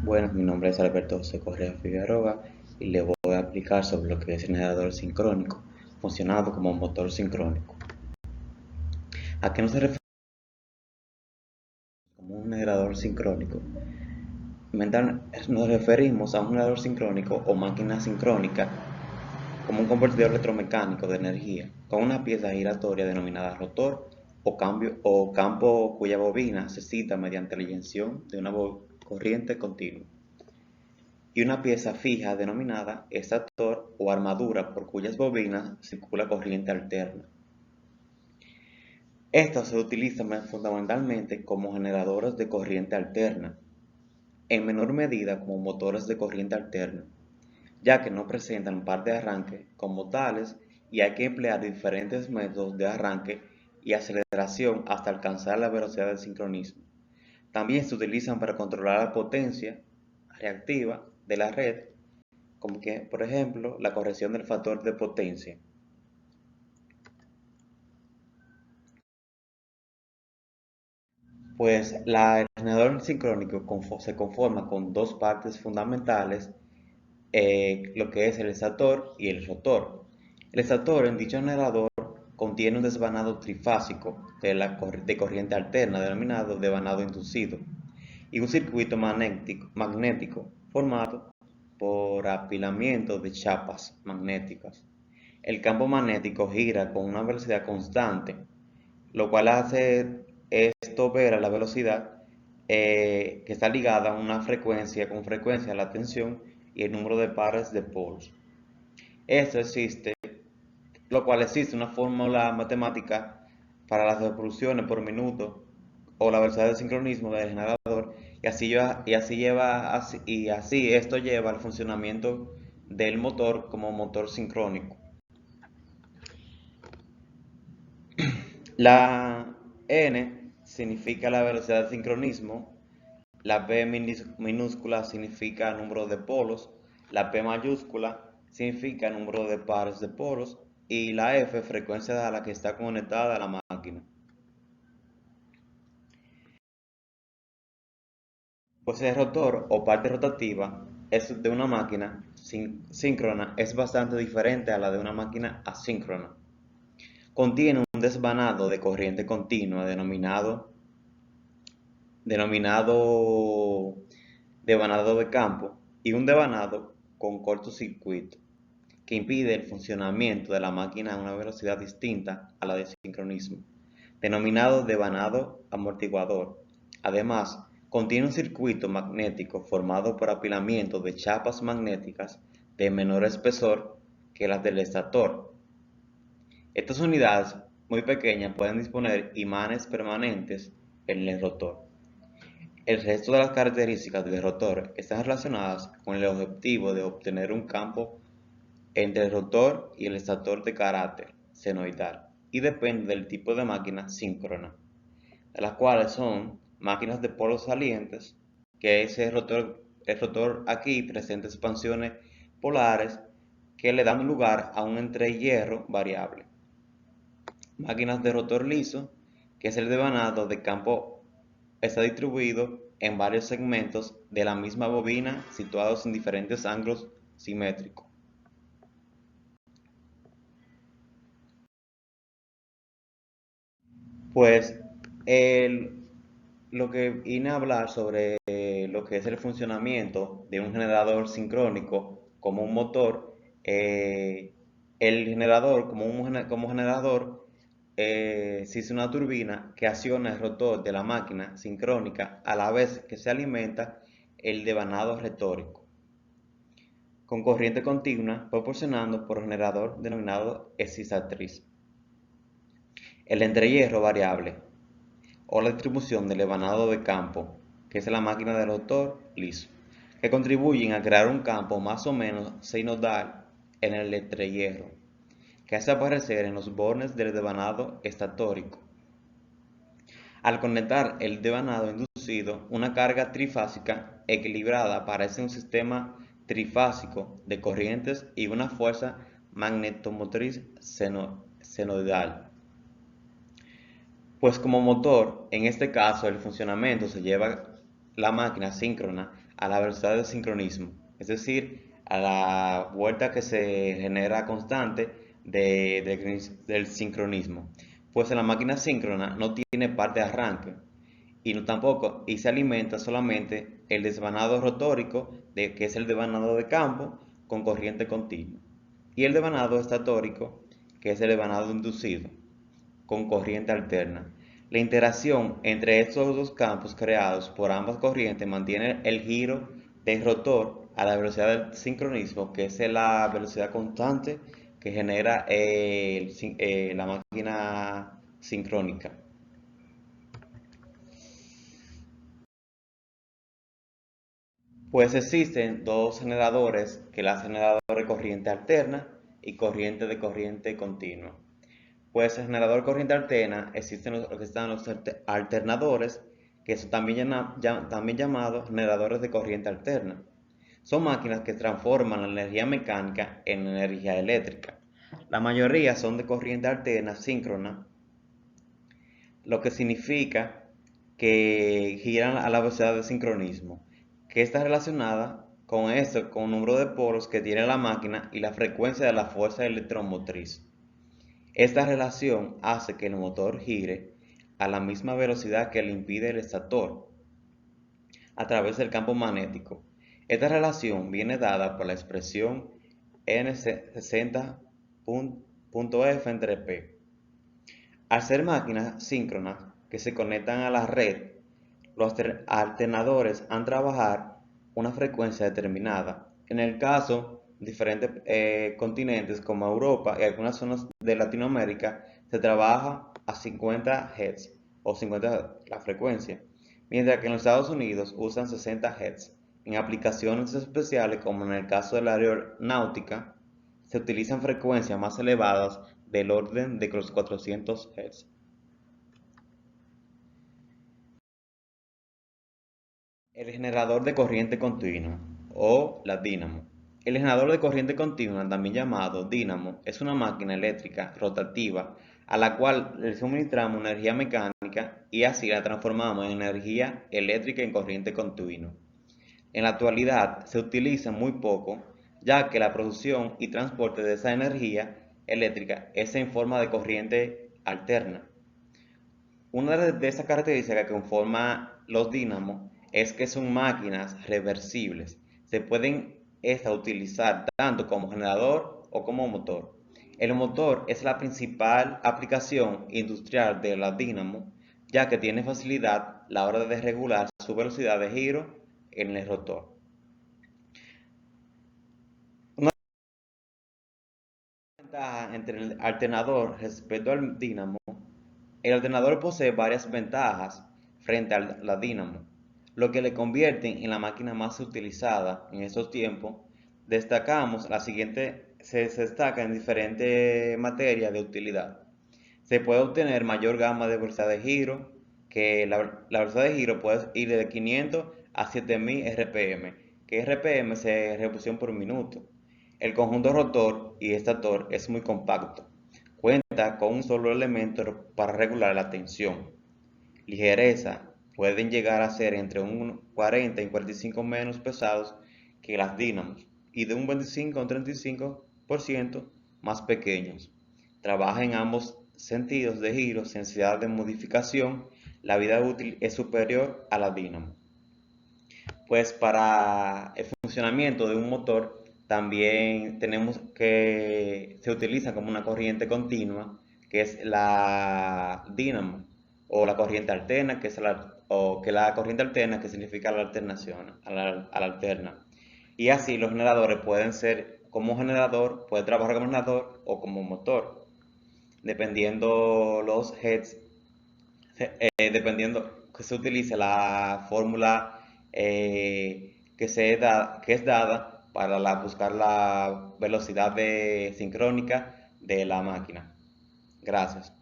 Buenas, mi nombre es Alberto José Correa Figueroa y le voy a explicar sobre lo que es el generador sincrónico, funcionado como motor sincrónico. ¿A qué nos referimos como un generador sincrónico? Nos referimos a un generador sincrónico o máquina sincrónica como un convertidor electromecánico de energía con una pieza giratoria denominada rotor o campo cuya bobina se cita mediante la inyección de una corriente continua, y una pieza fija denominada estator o armadura por cuyas bobinas circula corriente alterna. Estos se utilizan fundamentalmente como generadores de corriente alterna, en menor medida como motores de corriente alterna, ya que no presentan par de arranque como tales y hay que emplear diferentes métodos de arranque y aceleración hasta alcanzar la velocidad de sincronismo. También se utilizan para controlar la potencia reactiva de la red, como que, por ejemplo, la corrección del factor de potencia. Pues el generador sincrónico se conforma con dos partes fundamentales, lo que es el estator y el rotor. El estator en dicho generador contiene un desvanado trifásico de corriente alterna denominado desvanado inducido y un circuito magnético formado por apilamiento de chapas magnéticas. El campo magnético gira con una velocidad constante, lo cual hace esto ver a la velocidad que está ligada a una frecuencia con frecuencia a la tensión y el número de pares de polos. Esto existe, lo cual existe una fórmula matemática para las revoluciones por minuto o la velocidad de sincronismo del generador y así esto lleva al funcionamiento del motor como motor sincrónico. La N significa la velocidad de sincronismo, la P minúscula significa número de polos, la P mayúscula significa número de pares de polos y la F frecuencia a la que está conectada la máquina. Pues el rotor o parte rotativa de una máquina síncrona es bastante diferente a la de una máquina asíncrona. Contiene un desvanado de corriente continua denominado devanado de campo y un devanado con cortocircuito que impide el funcionamiento de la máquina a una velocidad distinta a la de sincronismo, denominado devanado amortiguador. Además, contiene un circuito magnético formado por apilamiento de chapas magnéticas de menor espesor que las del estator. Estas unidades muy pequeñas pueden disponer imanes permanentes en el rotor. El resto de las características del rotor están relacionadas con el objetivo de obtener un campo entre el rotor y el estator de carácter senoidal y depende del tipo de máquina síncrona, de las cuales son máquinas de polos salientes, que es el rotor aquí presenta expansiones polares que le dan lugar a un entrehierro variable. Máquinas de rotor liso, que es el devanado de campo está distribuido en varios segmentos de la misma bobina situados en diferentes ángulos simétricos. Pues el- lo que vine a hablar sobre lo que es el funcionamiento de un generador sincrónico como un motor, el generador como generador existe una turbina que acciona el rotor de la máquina sincrónica a la vez que se alimenta el devanado retórico con corriente continua proporcionando por generador denominado excisatriz. El entrehierro variable o la distribución del devanado de campo, que es la máquina del rotor liso, que contribuyen a crear un campo más o menos sinodal en el entrehierro, que hace aparecer en los bornes del devanado estatórico. Al conectar el devanado inducido, una carga trifásica equilibrada aparece un sistema trifásico de corrientes y una fuerza magnetomotriz senoidal. Pues como motor, en este caso el funcionamiento se lleva la máquina síncrona a la velocidad del sincronismo, es decir, a la vuelta que se genera constante del sincronismo, pues la máquina síncrona no tiene parte de arranque y no tampoco y se alimenta solamente el desvanado rotórico, que es el desvanado de campo con corriente continua, y el desvanado estatórico, que es el desvanado inducido con corriente alterna. La interacción entre estos dos campos creados por ambas corrientes mantiene el giro del rotor a la velocidad del sincronismo, que es la velocidad constante que genera la máquina sincrónica. Pues existen dos generadores, que es el generador de corriente alterna y corriente continua. Pues el generador de corriente alterna existen los que están los alternadores, que son también llamados generadores de corriente alterna. Son máquinas que transforman la energía mecánica en energía eléctrica. La mayoría son de corriente alterna síncrona, lo que significa que giran a la velocidad de sincronismo, que está relacionada con esto, con el número de polos que tiene la máquina y la frecuencia de la fuerza electromotriz. Esta relación hace que el motor gire a la misma velocidad que le impide el estator a través del campo magnético. Esta relación viene dada por la expresión N60.F entre P. Al ser máquinas síncronas que se conectan a la red, los alternadores han trabajar una frecuencia determinada. En el caso de diferentes continentes como Europa y algunas zonas de Latinoamérica, se trabaja a 50 Hz o 50 la frecuencia, mientras que en los Estados Unidos usan 60 Hz. En aplicaciones especiales, como en el caso de la aeronáutica, se utilizan frecuencias más elevadas del orden de los 400 Hz. El generador de corriente continua o la dínamo. El generador de corriente continua, también llamado dínamo, es una máquina eléctrica rotativa a la cual le suministramos energía mecánica y así la transformamos en energía eléctrica en corriente continua. En la actualidad se utiliza muy poco, ya que la producción y transporte de esa energía eléctrica es en forma de corriente alterna. Una de esas características que conforman los dínamos es que son máquinas reversibles. Se pueden utilizar tanto como generador o como motor. El motor es la principal aplicación industrial de la dínamo, ya que tiene facilidad a la hora de regular su velocidad de giro en el rotor. Una ventaja entre el alternador respecto al dínamo: el alternador posee varias ventajas frente a la dínamo, lo que le convierte en la máquina más utilizada en estos tiempos. Destacamos la siguiente, se destaca en diferentes materias de utilidad. Se puede obtener mayor gama de velocidad de giro, que la velocidad de giro puede ir de 500 a 7000 RPM, que RPM es revolución por minuto. El conjunto rotor y estator es muy compacto. Cuenta con un solo elemento para regular la tensión. Ligereza: pueden llegar a ser entre un 40 y 45 menos pesados que las dínamos y de un 25 a un 35% más pequeños. Trabaja en ambos sentidos de giro sin necesidad de modificación. La vida útil es superior a la dínamo. Pues para el funcionamiento de un motor también tenemos que se utiliza como una corriente continua, que es la dínamo, o la corriente alterna, la corriente alterna, que significa la alternación, a la alterna. Y así los generadores pueden ser como generador, puede trabajar como generador o como motor, dependiendo los heads, dependiendo que se utilice la fórmula que es dada para buscar la velocidad sincrónica de la máquina. Gracias.